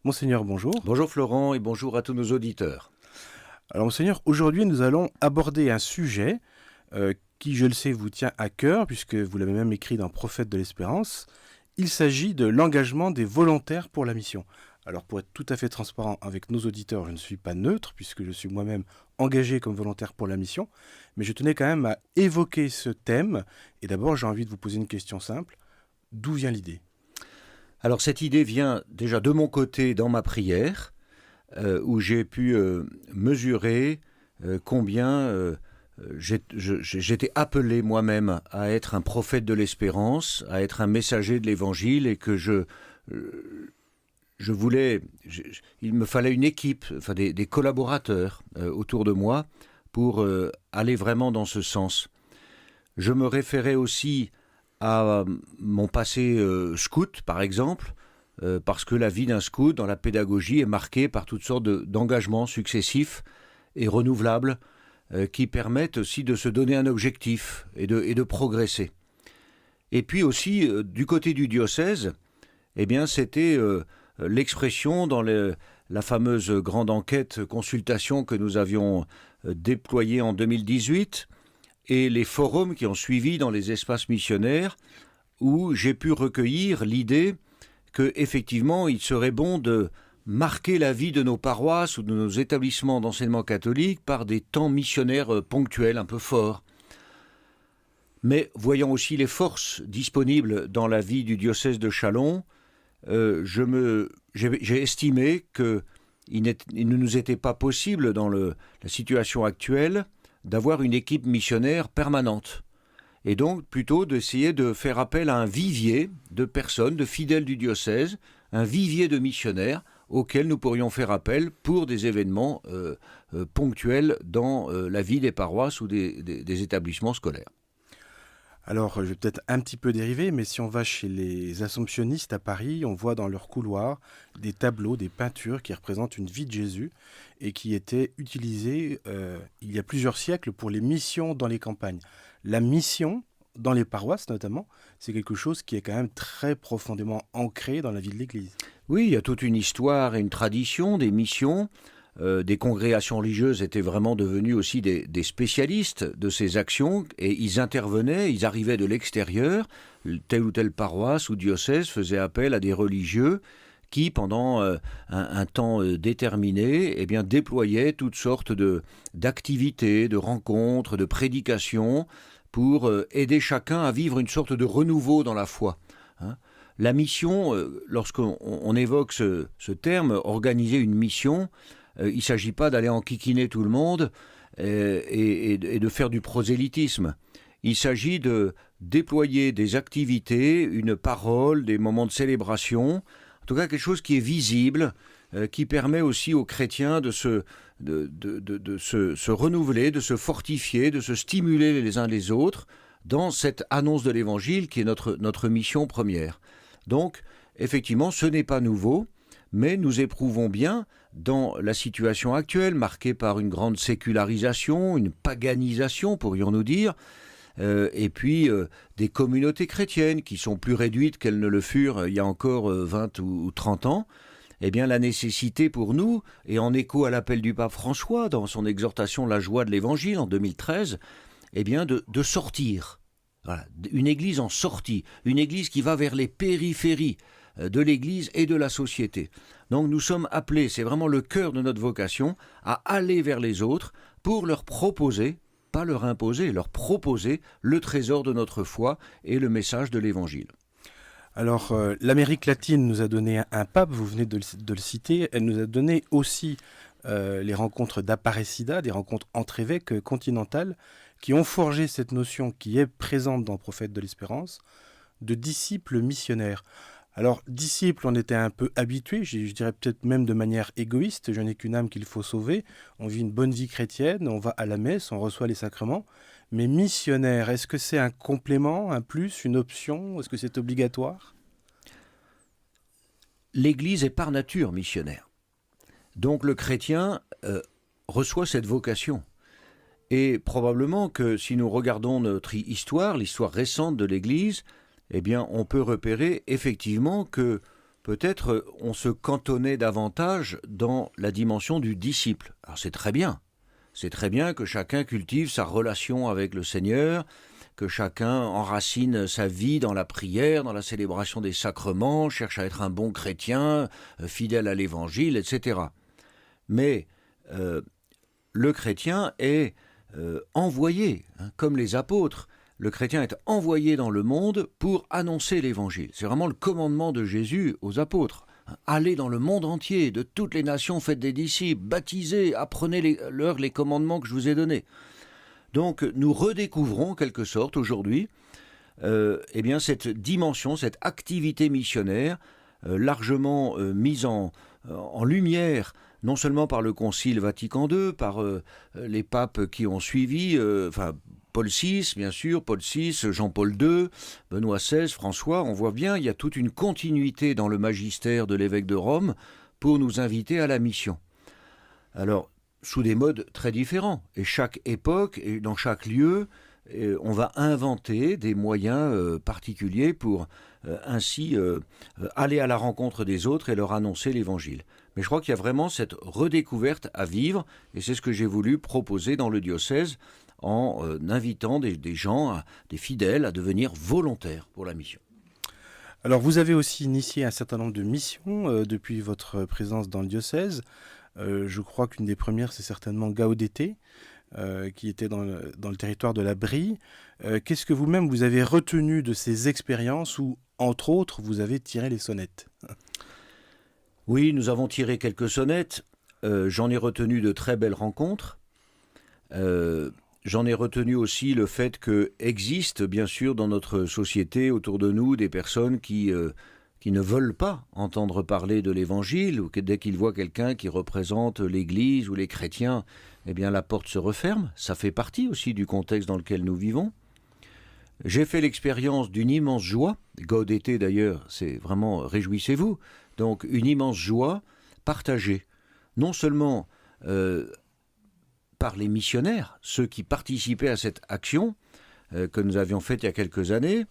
Monseigneur, bonjour. Bonjour Florent et bonjour à tous nos auditeurs. Alors, Monseigneur, aujourd'hui, nous allons aborder un sujet qui, je le sais, vous tient à cœur, puisque vous l'avez même écrit dans Prophète de l'Espérance. Il s'agit de l'engagement des volontaires pour la mission. Alors, pour être tout à fait transparent avec nos auditeurs, je ne suis pas neutre, puisque je suis moi-même engagé comme volontaire pour la mission, mais je tenais quand même à évoquer ce thème. Et d'abord, j'ai envie de vous poser une question simple. D'où vient l'idée ? Alors cette idée vient déjà de mon côté dans ma prière, où j'ai pu mesurer combien j'étais appelé moi-même à être un prophète de l'espérance, à être un messager de l'évangile, et que je voulais, il me fallait une équipe, enfin des collaborateurs autour de moi pour aller vraiment dans ce sens. Je me référais aussi à mon passé scout, par exemple, parce que la vie d'un scout dans la pédagogie est marquée par toutes sortes d'engagements successifs et renouvelables qui permettent aussi de se donner un objectif et de progresser. Et puis aussi, du côté du diocèse, eh bien, c'était l'expression dans la fameuse grande enquête consultation que nous avions déployée en 2018, et les forums qui ont suivi dans les espaces missionnaires, où j'ai pu recueillir l'idée qu'effectivement, il serait bon de marquer la vie de nos paroisses ou de nos établissements d'enseignement catholique par des temps missionnaires ponctuels un peu forts. Mais voyant aussi les forces disponibles dans la vie du diocèse de Châlons, j'ai estimé qu'il ne nous était pas possible dans la situation actuelle d'avoir une équipe missionnaire permanente. Et donc plutôt d'essayer de faire appel à un vivier de personnes, de fidèles du diocèse, un vivier de missionnaires auxquels nous pourrions faire appel pour des événements ponctuels dans la vie des paroisses ou des établissements scolaires. Alors, je vais peut-être un petit peu dériver, mais si on va chez les Assomptionnistes à Paris, on voit dans leur couloir des tableaux, des peintures qui représentent une vie de Jésus et qui étaient utilisées il y a plusieurs siècles pour les missions dans les campagnes. La mission, dans les paroisses notamment, c'est quelque chose qui est quand même très profondément ancré dans la vie de l'Église. Oui, il y a toute une histoire et une tradition des missions. Des congrégations religieuses étaient vraiment devenues aussi des spécialistes de ces actions, et ils intervenaient, ils arrivaient de l'extérieur, telle ou telle paroisse ou diocèse faisait appel à des religieux qui, pendant un temps déterminé, eh bien, déployaient toutes sortes d'activités, de rencontres, de prédications pour aider chacun à vivre une sorte de renouveau dans la foi. Hein. La mission, lorsqu'on évoque ce terme, organiser une mission, il ne s'agit pas d'aller enquiquiner tout le monde et de faire du prosélytisme. Il s'agit de déployer des activités, une parole, des moments de célébration, en tout cas quelque chose qui est visible, qui permet aussi aux chrétiens de se renouveler, de se fortifier, de se stimuler les uns les autres dans cette annonce de l'Évangile qui est notre mission première. Donc, effectivement, ce n'est pas nouveau, mais nous éprouvons bien, dans la situation actuelle, marquée par une grande sécularisation, une paganisation, pourrions-nous dire, et puis des communautés chrétiennes qui sont plus réduites qu'elles ne le furent il y a encore 20 ou 30 ans, eh bien la nécessité pour nous, et en écho à l'appel du pape François dans son exhortation La joie de l'Évangile en 2013, eh bien de sortir. Voilà, une église en sortie, une église qui va vers les périphéries de l'église et de la société. Donc nous sommes appelés, c'est vraiment le cœur de notre vocation, à aller vers les autres pour leur proposer, pas leur imposer, leur proposer le trésor de notre foi et le message de l'Évangile. Alors, l'Amérique latine nous a donné un pape, vous venez de le citer, elle nous a donné aussi les rencontres d'Aparecida, des rencontres entre évêques continentales, qui ont forgé cette notion qui est présente dans le Prophète de l'Espérance, de disciples missionnaires. Alors, disciples, on était un peu habitués, je dirais peut-être même de manière égoïste, je n'ai qu'une âme qu'il faut sauver, on vit une bonne vie chrétienne, on va à la messe, on reçoit les sacrements, mais missionnaire, est-ce que c'est un complément, un plus, une option, est-ce que c'est obligatoire ? L'Église est par nature missionnaire. Donc le chrétien reçoit cette vocation. Et probablement que si nous regardons notre histoire, l'histoire récente de l'Église, eh bien on peut repérer effectivement que peut-être on se cantonnait davantage dans la dimension du disciple. Alors c'est très bien. C'est très bien que chacun cultive sa relation avec le Seigneur, que chacun enracine sa vie dans la prière, dans la célébration des sacrements, cherche à être un bon chrétien, fidèle à l'Évangile, etc. Mais le chrétien est envoyé, comme les apôtres. Le chrétien est envoyé dans le monde pour annoncer l'Évangile. C'est vraiment le commandement de Jésus aux apôtres. Allez dans le monde entier, de toutes les nations, faites des disciples, baptisez, apprenez-leur les commandements que je vous ai donnés. Donc nous redécouvrons en quelque sorte aujourd'hui cette dimension, cette activité missionnaire largement mise en lumière, non seulement par le Concile Vatican II, par les papes qui ont suivi, Paul VI, bien sûr, Paul VI, Jean-Paul II, Benoît XVI, François. On voit bien, il y a toute une continuité dans le magistère de l'évêque de Rome pour nous inviter à la mission. Alors, sous des modes très différents. Et chaque époque, et dans chaque lieu, on va inventer des moyens particuliers pour ainsi aller à la rencontre des autres et leur annoncer l'Évangile. Mais je crois qu'il y a vraiment cette redécouverte à vivre, et c'est ce que j'ai voulu proposer dans le diocèse en invitant des gens, des fidèles, à devenir volontaires pour la mission. Alors vous avez aussi initié un certain nombre de missions depuis votre présence dans le diocèse. Je crois qu'une des premières, c'est certainement Gaudete, qui était dans le territoire de la Brie. Qu'est-ce que vous-même vous avez retenu de ces expériences où, entre autres, vous avez tiré les sonnettes ? Oui, nous avons tiré quelques sonnettes. J'en ai retenu de très belles rencontres. J'en ai retenu aussi le fait qu'existent, bien sûr, dans notre société, autour de nous, des personnes qui ne veulent pas entendre parler de l'Évangile, ou que dès qu'ils voient quelqu'un qui représente l'Église ou les chrétiens, eh bien la porte se referme. Ça fait partie aussi du contexte dans lequel nous vivons. J'ai fait l'expérience d'une immense joie. Gaudete d'ailleurs, c'est vraiment réjouissez-vous. Donc une immense joie partagée, non seulement par les missionnaires, ceux qui participaient à cette action que nous avions faite il y a quelques années,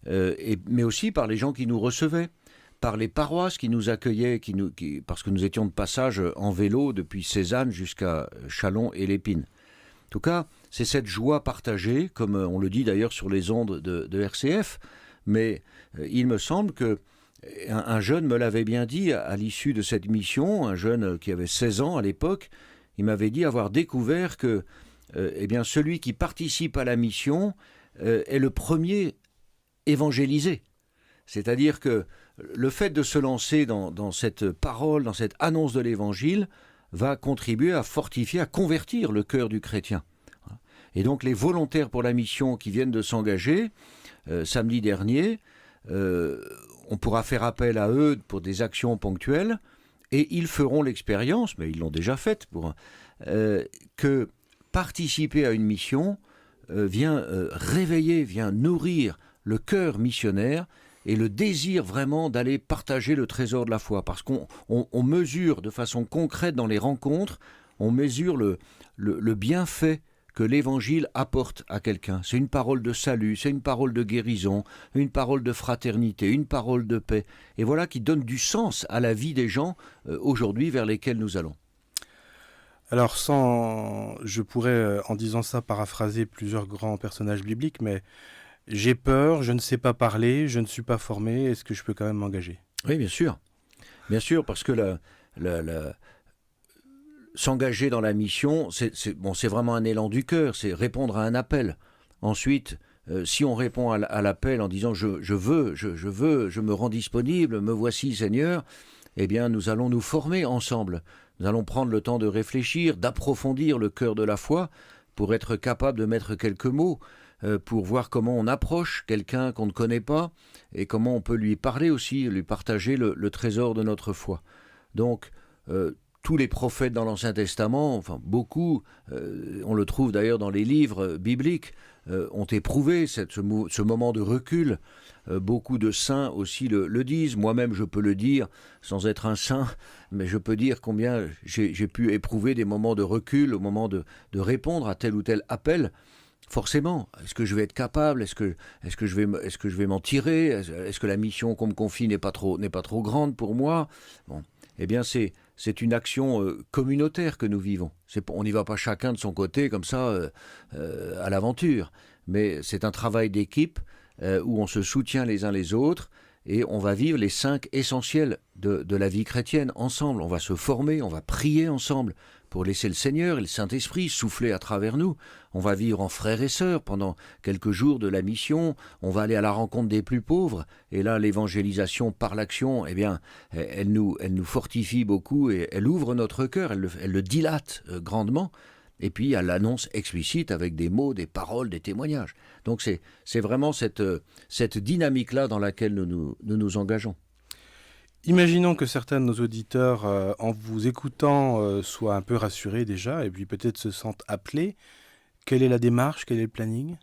mais aussi par les gens qui nous recevaient, par les paroisses qui nous accueillaient, parce que nous étions de passage en vélo depuis Cézanne jusqu'à Châlons et Lépine. En tout cas, c'est cette joie partagée, comme on le dit d'ailleurs sur les ondes de RCF, mais il me semble que un jeune me l'avait bien dit à l'issue de cette mission, un jeune qui avait 16 ans à l'époque, il m'avait dit avoir découvert que celui qui participe à la mission est le premier évangélisé. C'est-à-dire que le fait de se lancer dans cette parole, dans cette annonce de l'Évangile, va contribuer à fortifier, à convertir le cœur du chrétien. Et donc les volontaires pour la mission qui viennent de s'engager, samedi dernier, on pourra faire appel à eux pour des actions ponctuelles, et ils feront l'expérience, mais ils l'ont déjà faite, que participer à une mission vient réveiller, vient nourrir le cœur missionnaire et le désir vraiment d'aller partager le trésor de la foi. Parce qu'on mesure de façon concrète dans les rencontres, on mesure le bienfait que l'Évangile apporte à quelqu'un. C'est une parole de salut, c'est une parole de guérison, une parole de fraternité, une parole de paix. Et voilà qui donne du sens à la vie des gens aujourd'hui vers lesquels nous allons. Alors je pourrais en disant ça paraphraser plusieurs grands personnages bibliques, mais j'ai peur, je ne sais pas parler, je ne suis pas formé, est-ce que je peux quand même m'engager ? Oui, bien sûr. Bien sûr, parce que s'engager dans la mission, c'est vraiment un élan du cœur, c'est répondre à un appel. Ensuite, si on répond à l'appel en disant je veux, je me rends disponible, me voici Seigneur, eh bien nous allons nous former ensemble. Nous allons prendre le temps de réfléchir, d'approfondir le cœur de la foi pour être capable de mettre quelques mots, pour voir comment on approche quelqu'un qu'on ne connaît pas et comment on peut lui parler aussi, lui partager le trésor de notre foi. Donc, tous les prophètes dans l'Ancien Testament, enfin beaucoup, on le trouve d'ailleurs dans les livres bibliques, ont éprouvé ce moment de recul. Beaucoup de saints aussi le disent. Moi-même, je peux le dire sans être un saint, mais je peux dire combien j'ai pu éprouver des moments de recul au moment de répondre à tel ou tel appel. Forcément. Est-ce que je vais être capable? Est-ce que je vais m'en tirer? Est-ce que la mission qu'on me confie n'est pas trop grande pour moi? Bon. Eh bien, c'est une action communautaire que nous vivons. On n'y va pas chacun de son côté comme ça à l'aventure. Mais c'est un travail d'équipe où on se soutient les uns les autres et on va vivre les 5 essentiels de la vie chrétienne ensemble. On va se former, on va prier ensemble pour laisser le Seigneur et le Saint-Esprit souffler à travers nous. On va vivre en frères et sœurs pendant quelques jours de la mission. On va aller à la rencontre des plus pauvres. Et là, l'évangélisation par l'action, eh bien, elle nous fortifie beaucoup et elle ouvre notre cœur, elle le dilate grandement. Et puis, il y a l'annonce explicite avec des mots, des paroles, des témoignages. Donc, c'est vraiment cette dynamique-là dans laquelle nous nous engageons. Imaginons que certains de nos auditeurs, en vous écoutant, soient un peu rassurés déjà, et puis peut-être se sentent appelés. Quelle est la démarche? Quel est le planning?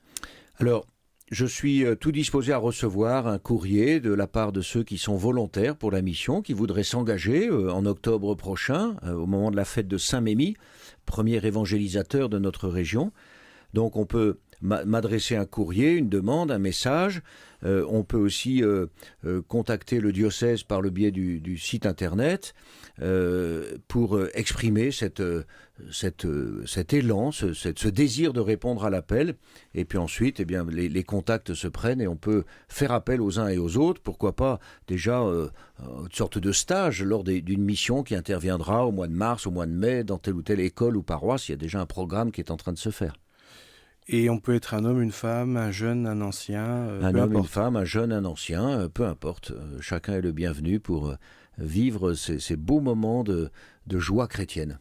Alors, je suis tout disposé à recevoir un courrier de la part de ceux qui sont volontaires pour la mission, qui voudraient s'engager en octobre prochain, au moment de la fête de Saint-Mémy, premier évangélisateur de notre région. Donc on peut m'adresser un courrier, une demande, un message. On peut aussi contacter le diocèse par le biais du site internet pour exprimer cet élan, ce désir de répondre à l'appel. Et puis ensuite, eh bien, les contacts se prennent et on peut faire appel aux uns et aux autres. Pourquoi pas déjà une sorte de stage lors d'une mission qui interviendra au mois de mars, au mois de mai, dans telle ou telle école ou paroisse. Il y a déjà un programme qui est en train de se faire. Et on peut être un homme, une femme, un jeune, un ancien, un peu homme, importe. une femme, un jeune, un ancien, peu importe. Chacun est le bienvenu pour vivre ces beaux moments de joie chrétienne.